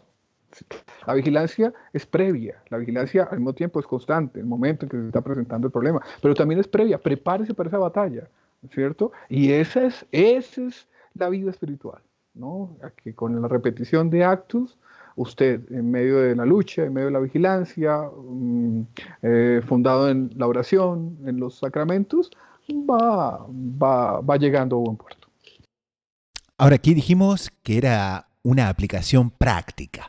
La vigilancia es previa, la vigilancia al mismo tiempo es constante, el momento en que se está presentando el problema, pero también es previa, prepárese para esa batalla, ¿cierto? Y esa es la vida espiritual, ¿no? Que con la repetición de actos, usted en medio de la lucha, en medio de la vigilancia, fundado en la oración, en los sacramentos, va llegando a buen puerto. Ahora, aquí dijimos que era una aplicación práctica.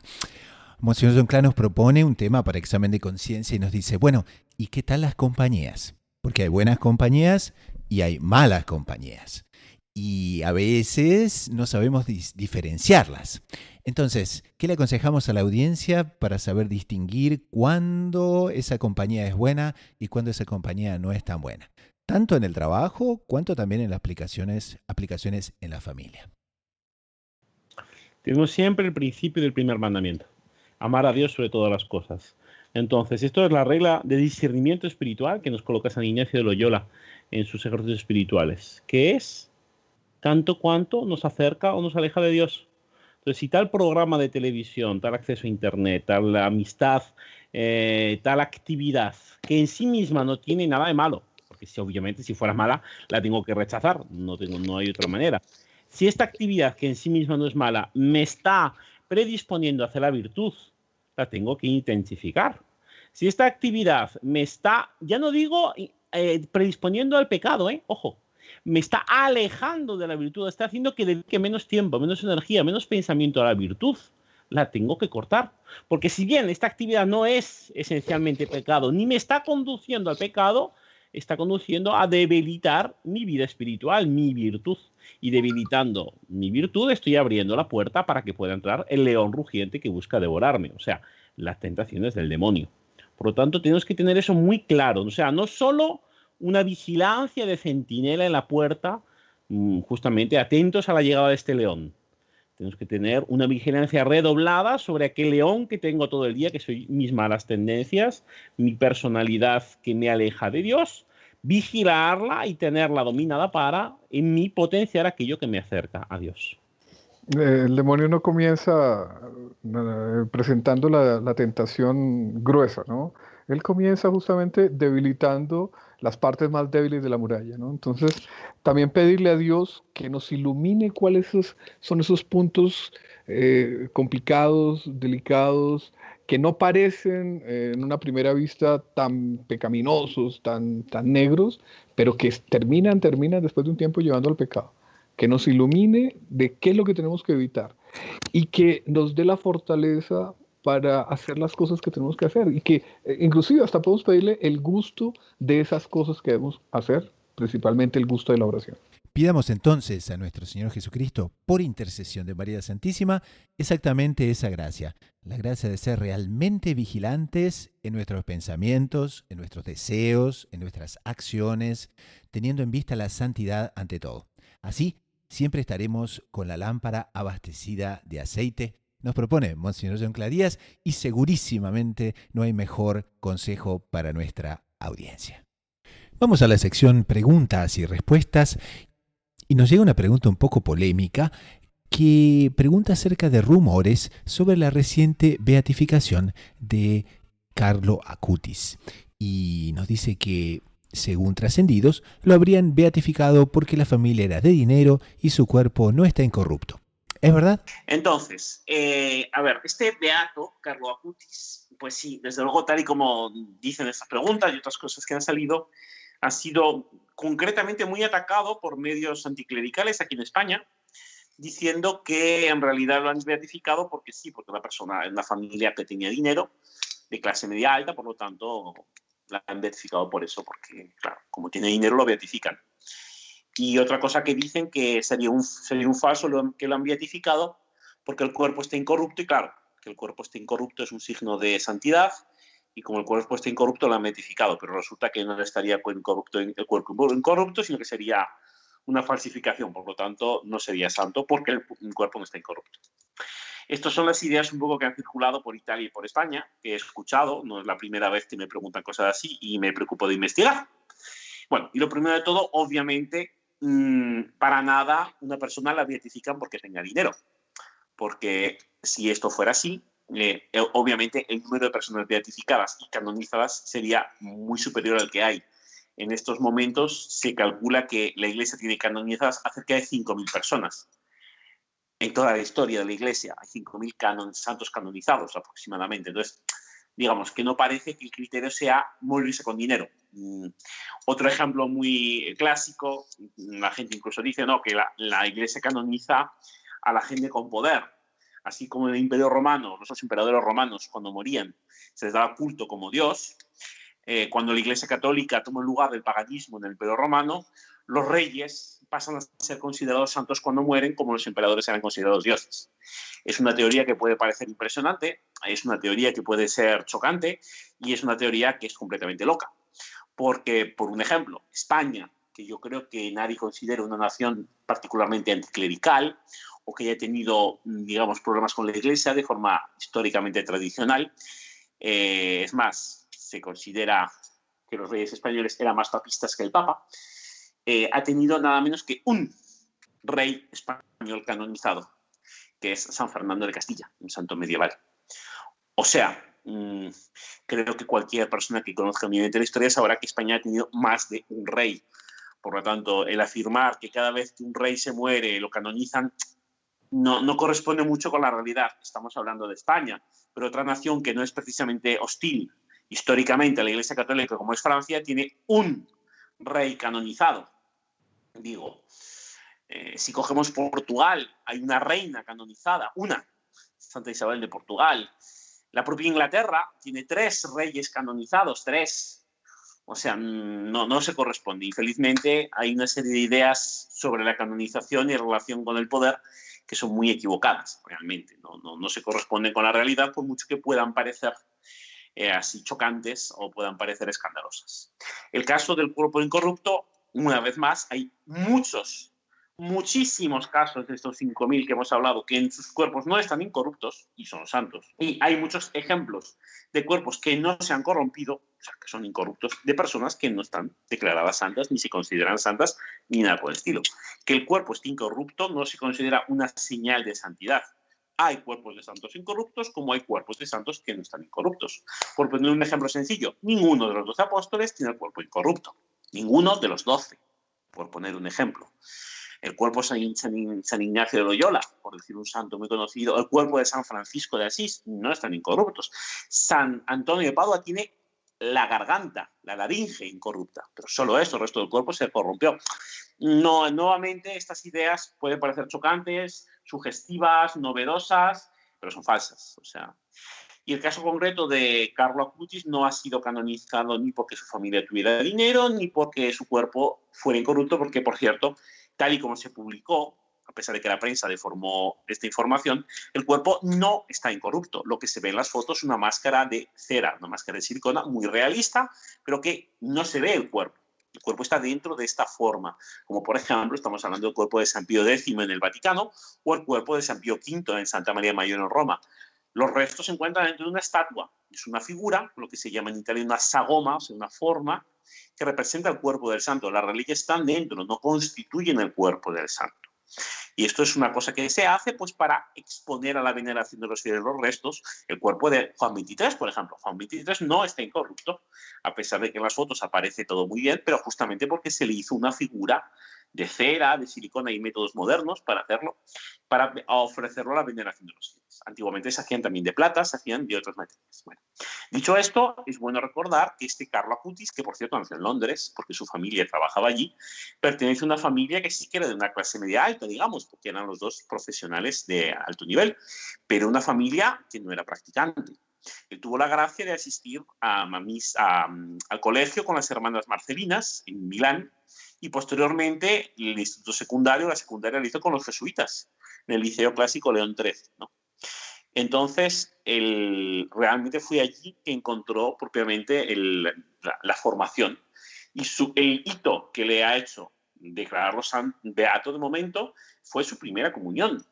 Monseñor Donclá nos propone un tema para examen de conciencia y nos dice, bueno, ¿y qué tal las compañías? Porque hay buenas compañías y hay malas compañías. Y a veces no sabemos diferenciarlas. Entonces, ¿qué le aconsejamos a la audiencia para saber distinguir cuándo esa compañía es buena y cuándo esa compañía no es tan buena? Tanto en el trabajo, cuanto también en las aplicaciones en la familia. Tenemos siempre el principio del primer mandamiento. Amar a Dios sobre todas las cosas. Entonces, esto es la regla de discernimiento espiritual que nos coloca San Ignacio de Loyola en sus ejercicios espirituales, que es tanto cuanto nos acerca o nos aleja de Dios. Entonces, si tal programa de televisión, tal acceso a Internet, tal amistad, tal actividad, que en sí misma no tiene nada de malo, porque obviamente si fuera mala la tengo que rechazar, no hay otra manera. Si esta actividad, que en sí misma no es mala, me está predisponiendo hacia la virtud, la tengo que intensificar. Si esta actividad me está, ya no digo predisponiendo al pecado, ojo, me está alejando de la virtud, está haciendo que dedique menos tiempo, menos energía, menos pensamiento a la virtud, la tengo que cortar. Porque si bien esta actividad no es esencialmente pecado, ni me está conduciendo al pecado, está conduciendo a debilitar mi vida espiritual, mi virtud. Y debilitando mi virtud, estoy abriendo la puerta para que pueda entrar el león rugiente que busca devorarme, o sea, las tentaciones del demonio. Por lo tanto, tenemos que tener eso muy claro. O sea, no solo una vigilancia de centinela en la puerta, justamente atentos a la llegada de este león. Tenemos que tener una vigilancia redoblada sobre aquel león que tengo todo el día, que soy mis malas tendencias, mi personalidad que me aleja de Dios, vigilarla y tenerla dominada para, en mí, potenciar aquello que me acerca a Dios. El demonio no comienza presentando la tentación gruesa, ¿no? Él comienza justamente debilitando las partes más débiles de la muralla, ¿no? Entonces, también pedirle a Dios que nos ilumine cuáles son esos puntos complicados, delicados, que no parecen en una primera vista tan pecaminosos, tan negros, pero que terminan después de un tiempo llevando al pecado. Que nos ilumine de qué es lo que tenemos que evitar y que nos dé la fortaleza para hacer las cosas que tenemos que hacer y que inclusive hasta podemos pedirle el gusto de esas cosas que debemos hacer, principalmente el gusto de la oración. Pidamos entonces a nuestro Señor Jesucristo, por intercesión de María Santísima, exactamente esa gracia, la gracia de ser realmente vigilantes en nuestros pensamientos, en nuestros deseos, en nuestras acciones, teniendo en vista la santidad ante todo. Así, siempre estaremos con la lámpara abastecida de aceite, nos propone Monseñor John Cladías, y segurísimamente no hay mejor consejo para nuestra audiencia. Vamos a la sección preguntas y respuestas, y nos llega una pregunta un poco polémica que pregunta acerca de rumores sobre la reciente beatificación de Carlo Acutis, y nos dice que, según trascendidos, lo habrían beatificado porque la familia era de dinero y su cuerpo no está incorrupto. ¿Es verdad? Entonces, a ver, este beato, Carlo Acutis, pues sí, desde luego, tal y como dicen estas preguntas y otras cosas que han salido, ha sido concretamente muy atacado por medios anticlericales aquí en España, diciendo que en realidad lo han beatificado porque sí, porque la persona es una familia que tenía dinero, de clase media alta, por lo tanto la han beatificado por eso, porque, claro, como tiene dinero lo beatifican. Y otra cosa que dicen que sería un falso que lo han beatificado porque el cuerpo está incorrupto, y claro, que el cuerpo esté incorrupto es un signo de santidad, y como el cuerpo está incorrupto lo han beatificado, pero resulta que no estaría el cuerpo incorrupto, sino que sería una falsificación, por lo tanto no sería santo porque el cuerpo no está incorrupto. Estas son las ideas un poco que han circulado por Italia y por España, que he escuchado, no es la primera vez que me preguntan cosas así y me preocupo de investigar. Bueno, y lo primero de todo, obviamente, para nada una persona la beatifican porque tenga dinero, porque si esto fuera así, obviamente el número de personas beatificadas y canonizadas sería muy superior al que hay. En estos momentos se calcula que la Iglesia tiene canonizadas a cerca de 5.000 personas. En toda la historia de la Iglesia hay 5.000 santos canonizados aproximadamente. Entonces, digamos que no parece que el criterio sea morirse con dinero. Otro ejemplo muy clásico, la gente incluso dice no, que la Iglesia canoniza a la gente con poder. Así como en el Imperio Romano, los emperadores romanos cuando morían se les daba culto como Dios, cuando la Iglesia Católica toma el lugar del paganismo en el Imperio Romano, los reyes pasan a ser considerados santos cuando mueren, como los emperadores eran considerados dioses. Es una teoría que puede parecer impresionante, es una teoría que puede ser chocante y es una teoría que es completamente loca. Porque, por un ejemplo, España, que yo creo que nadie considera una nación particularmente anticlerical o que haya tenido, digamos, problemas con la Iglesia de forma históricamente tradicional, es más, se considera que los reyes españoles eran más papistas que el Papa, ha tenido nada menos que un rey español canonizado, que es San Fernando de Castilla, un santo medieval. O sea, creo que cualquier persona que conozca mínimamente la historia sabrá que España ha tenido más de un rey. Por lo tanto, el afirmar que cada vez que un rey se muere lo canonizan no corresponde mucho con la realidad. Estamos hablando de España, pero otra nación que no es precisamente hostil históricamente a la Iglesia Católica, como es Francia, tiene un rey canonizado. Digo, si cogemos Portugal, hay una reina canonizada, una, Santa Isabel de Portugal. La propia Inglaterra tiene 3 reyes canonizados, 3. O sea, no se corresponde. Infelizmente, hay una serie de ideas sobre la canonización y relación con el poder que son muy equivocadas, realmente. No se corresponden con la realidad, por mucho que puedan parecer así chocantes o puedan parecer escandalosas. El caso del cuerpo incorrupto, una vez más, hay muchísimos casos de estos 5.000 que hemos hablado que en sus cuerpos no están incorruptos y son santos. Y hay muchos ejemplos de cuerpos que no se han corrompido, o sea, que son incorruptos, de personas que no están declaradas santas, ni se consideran santas, ni nada por el estilo. Que el cuerpo esté incorrupto no se considera una señal de santidad. Hay cuerpos de santos incorruptos como hay cuerpos de santos que no están incorruptos. Por poner un ejemplo sencillo, ninguno de los 12 apóstoles tiene el cuerpo incorrupto. Ninguno de los 12, por poner un ejemplo. El cuerpo de San Ignacio de Loyola, por decir un santo muy conocido, el cuerpo de San Francisco de Asís, no están incorruptos. San Antonio de Padua tiene la garganta, la laringe incorrupta, pero solo eso, el resto del cuerpo se corrompió. No, nuevamente, estas ideas pueden parecer chocantes, sugestivas, novedosas, pero son falsas. O sea, y el caso concreto de Carlo Acutis no ha sido canonizado ni porque su familia tuviera dinero, ni porque su cuerpo fuera incorrupto, porque, por cierto, tal y como se publicó, a pesar de que la prensa deformó esta información, el cuerpo no está incorrupto. Lo que se ve en las fotos es una máscara de cera, una máscara de silicona muy realista, pero que no se ve el cuerpo. El cuerpo está dentro de esta forma, como por ejemplo estamos hablando del cuerpo de San Pío X en el Vaticano o el cuerpo de San Pío V en Santa María Mayor en Roma. Los restos se encuentran dentro de una estatua, es una figura, lo que se llama en Italia una sagoma, o sea, una forma que representa el cuerpo del santo. Las reliquias están dentro, no constituyen el cuerpo del santo. Y esto es una cosa que se hace pues, para exponer a la veneración de los fieles los restos. El cuerpo de Juan XXIII, por ejemplo. Juan XXIII no está incorrupto, a pesar de que en las fotos aparece todo muy bien, pero justamente porque se le hizo una figura de cera, de silicona y métodos modernos para hacerlo, para ofrecerlo a la veneración de los fieles. Antiguamente se hacían también de plata, se hacían de otras materias. Bueno, dicho esto, es bueno recordar que este Carlo Acutis, que por cierto nació en Londres, porque su familia trabajaba allí, pertenece a una familia que sí que era de una clase media alta, digamos, porque eran los dos profesionales de alto nivel, pero una familia que no era practicante. Él tuvo la gracia de asistir al colegio con las hermanas Marcelinas en Milán y posteriormente el instituto secundario, la secundaria la hizo con los jesuitas en el Liceo Clásico León XIII, ¿no? Entonces, él realmente fue allí que encontró propiamente la formación. Y el hito que le ha hecho declararlo beato de momento fue su primera comunión.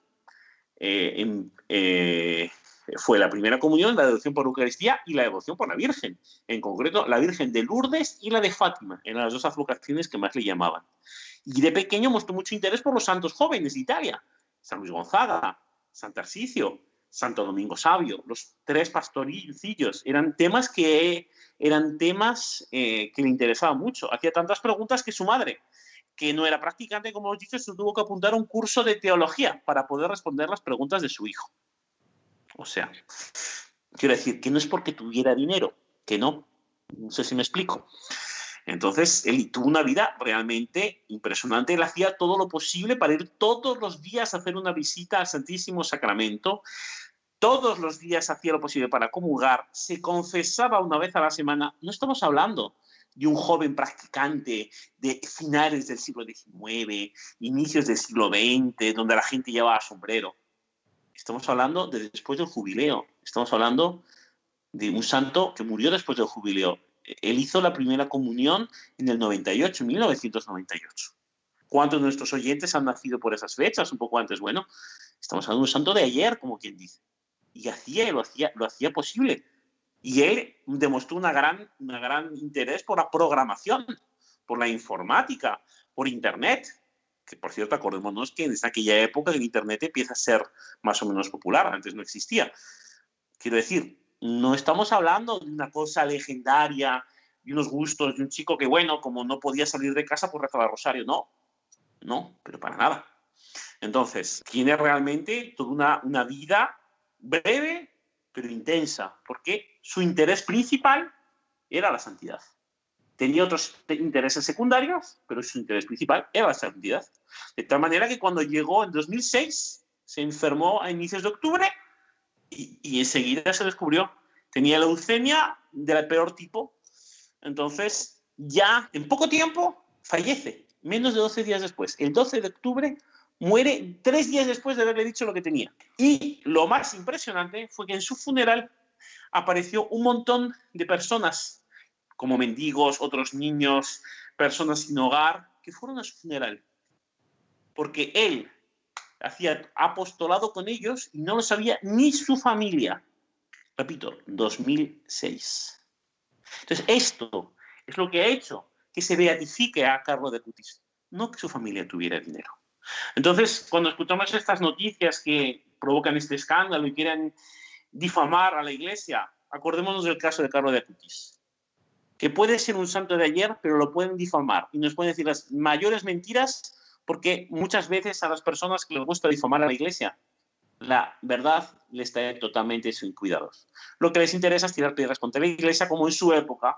Fue la primera comunión, la devoción por Eucaristía y la devoción por la Virgen. En concreto, la Virgen de Lourdes y la de Fátima. Eran las dos advocaciones que más le llamaban. Y de pequeño mostró mucho interés por los santos jóvenes de Italia. San Luis Gonzaga, San Tarcisio, Santo Domingo Sabio, los tres pastorcillos. Eran temas que le interesaban mucho. Hacía tantas preguntas que su madre, que no era practicante, como os he dicho, se tuvo que apuntar a un curso de teología para poder responder las preguntas de su hijo. O sea, quiero decir que no es porque tuviera dinero, que no sé si me explico. Entonces, él tuvo una vida realmente impresionante. Él hacía todo lo posible para ir todos los días a hacer una visita al Santísimo Sacramento. Todos los días hacía lo posible para comulgar. Se confesaba una vez a la semana. No estamos hablando de un joven practicante de finales del siglo XIX, inicios del siglo XX, donde la gente llevaba sombrero. Estamos hablando de después del jubileo. Estamos hablando de un santo que murió después del jubileo. Él hizo la primera comunión en el 98, 1998. ¿Cuántos de nuestros oyentes han nacido por esas fechas? Un poco antes. Bueno, estamos hablando de un santo de ayer, como quien dice. Y lo hacía posible. Y él demostró una gran interés por la programación, por la informática, por Internet. Que, por cierto, acordémonos que en aquella época el Internet empieza a ser más o menos popular. Antes no existía. Quiero decir, no estamos hablando de una cosa legendaria, de unos gustos, de un chico que, bueno, como no podía salir de casa, pues rezaba el rosario. No, pero para nada. Entonces, tiene realmente toda una vida breve, pero intensa, porque su interés principal era la santidad. Tenía otros intereses secundarios, pero su interés principal era la santidad. De tal manera que cuando llegó en 2006, se enfermó a inicios de octubre y enseguida se descubrió. Tenía leucemia del peor tipo. Entonces, ya en poco tiempo, fallece. Menos de 12 días después. El 12 de octubre muere 3 días después de haberle dicho lo que tenía. Y lo más impresionante fue que en su funeral apareció un montón de personas, como mendigos, otros niños, personas sin hogar, que fueron a su funeral. Porque él hacía apostolado con ellos y no lo sabía ni su familia. Repito, 2006. Entonces, esto es lo que ha hecho que se beatifique a Carlo de Acutis, no que su familia tuviera dinero. Entonces, cuando escuchamos estas noticias que provocan este escándalo y quieren difamar a la Iglesia, acordémonos del caso de Carlo de Acutis, que puede ser un santo de ayer, pero lo pueden difamar y nos pueden decir las mayores mentiras, porque muchas veces a las personas que les gusta difamar a la Iglesia, la verdad les trae totalmente sin cuidados. Lo que les interesa es tirar piedras contra la Iglesia, como en su época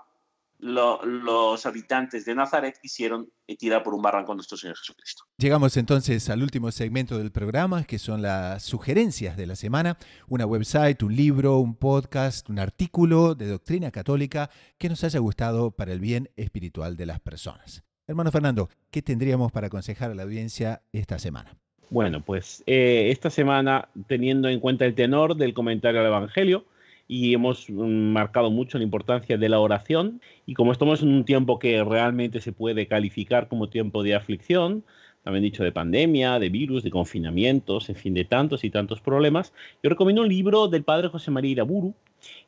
los habitantes de Nazaret quisieron tirar por un barranco a nuestro Señor Jesucristo. Llegamos entonces al último segmento del programa, que son las sugerencias de la semana. Una website, un libro, un podcast, un artículo de doctrina católica que nos haya gustado para el bien espiritual de las personas. Hermano Fernando, ¿qué tendríamos para aconsejar a la audiencia esta semana? Bueno, pues esta semana, teniendo en cuenta el tenor del comentario al Evangelio, y hemos marcado mucho la importancia de la oración, y como estamos en un tiempo que realmente se puede calificar como tiempo de aflicción, también dicho de pandemia, de virus, de confinamientos, en fin, de tantos y tantos problemas, yo recomiendo un libro del padre José María Iraburu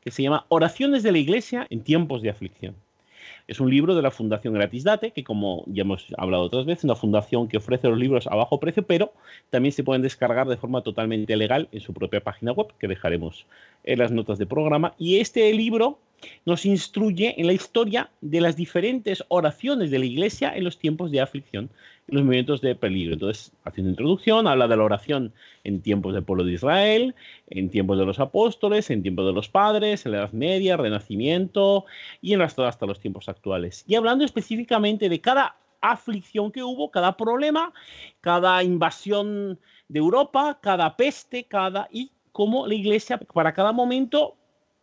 que se llama Oraciones de la Iglesia en tiempos de aflicción. Es un libro de la Fundación Gratis Date, que como ya hemos hablado otras veces, una fundación que ofrece los libros a bajo precio, pero también se pueden descargar de forma totalmente legal en su propia página web, que dejaremos en las notas del programa. Y este libro nos instruye en la historia de las diferentes oraciones de la Iglesia en los tiempos de aflicción, en los momentos de peligro. Entonces, hace una introducción, habla de la oración en tiempos del pueblo de Israel, en tiempos de los apóstoles, en tiempos de los padres, en la Edad Media, Renacimiento y hasta los tiempos actuales. Y hablando específicamente de cada aflicción que hubo, cada problema, cada invasión de Europa, cada peste, y cómo la Iglesia para cada momento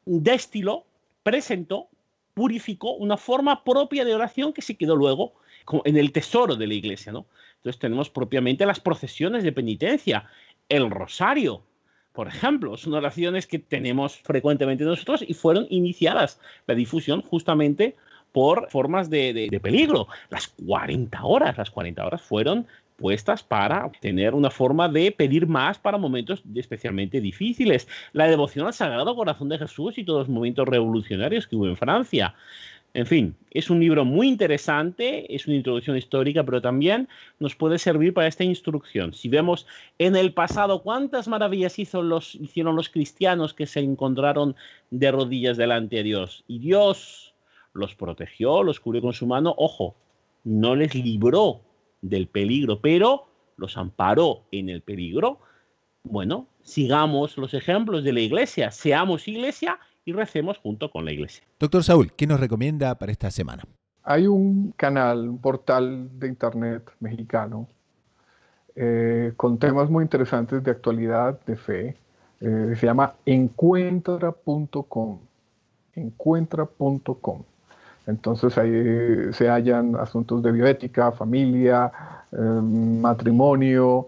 destiló, presentó, purificó una forma propia de oración que se quedó luego en el tesoro de la Iglesia, ¿no? Entonces tenemos propiamente las procesiones de penitencia, el rosario, por ejemplo, son oraciones que tenemos frecuentemente nosotros y fueron iniciadas la difusión justamente por formas de peligro. Las 40 horas fueron puestas para tener una forma de pedir más para momentos especialmente difíciles. La devoción al Sagrado Corazón de Jesús y todos los momentos revolucionarios que hubo en Francia. En fin, es un libro muy interesante, es una introducción histórica, pero también nos puede servir para esta instrucción. Si vemos en el pasado cuántas maravillas hicieron los cristianos que se encontraron de rodillas delante de Dios, y Dios los protegió, los cubrió con su mano, ojo, no les libró del peligro, pero los amparó en el peligro. Bueno, sigamos los ejemplos de la Iglesia, seamos Iglesia y recemos junto con la Iglesia. Doctor Saúl, ¿qué nos recomienda para esta semana? Hay un canal, un portal de internet mexicano con temas muy interesantes de actualidad, de fe. Se llama encuentra.com. Encuentra.com. Entonces ahí se hallan asuntos de bioética, familia, matrimonio,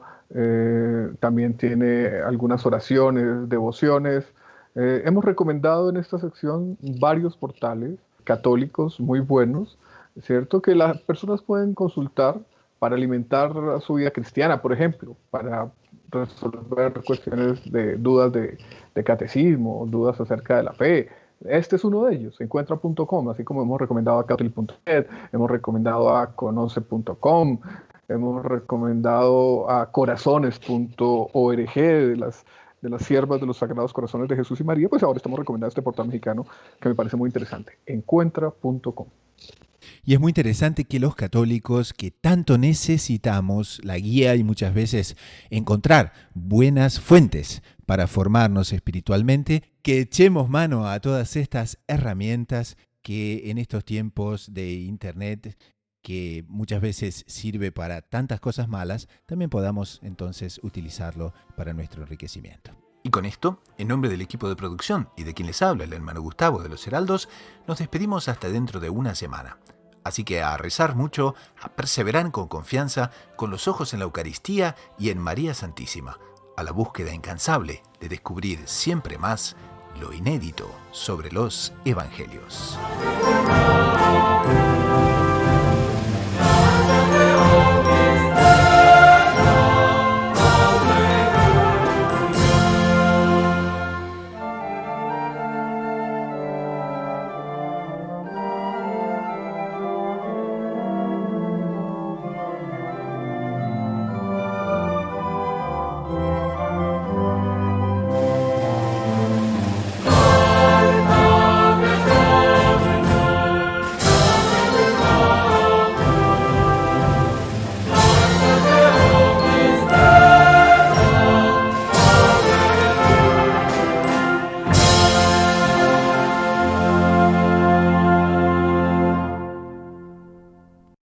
también tiene algunas oraciones, devociones. Hemos recomendado en esta sección varios portales católicos muy buenos, ¿cierto? Que las personas pueden consultar para alimentar su vida cristiana, por ejemplo, para resolver cuestiones de dudas de catecismo, dudas acerca de la fe. Este es uno de ellos, encuentra.com, así como hemos recomendado a catholic.net, hemos recomendado a conoce.com, hemos recomendado a corazones.org, de las siervas de los Sagrados Corazones de Jesús y María. Pues ahora estamos recomendando este portal mexicano que me parece muy interesante, encuentra.com. Y es muy interesante que los católicos, que tanto necesitamos la guía y muchas veces encontrar buenas fuentes para formarnos espiritualmente, que echemos mano a todas estas herramientas que en estos tiempos de Internet, que muchas veces sirve para tantas cosas malas, también podamos entonces utilizarlo para nuestro enriquecimiento. Y con esto, en nombre del equipo de producción y de quien les habla, el hermano Gustavo de los Heraldos, nos despedimos hasta dentro de una semana. Así que a rezar mucho, a perseverar con confianza, con los ojos en la Eucaristía y en María Santísima, a la búsqueda incansable de descubrir siempre más lo inédito sobre los evangelios.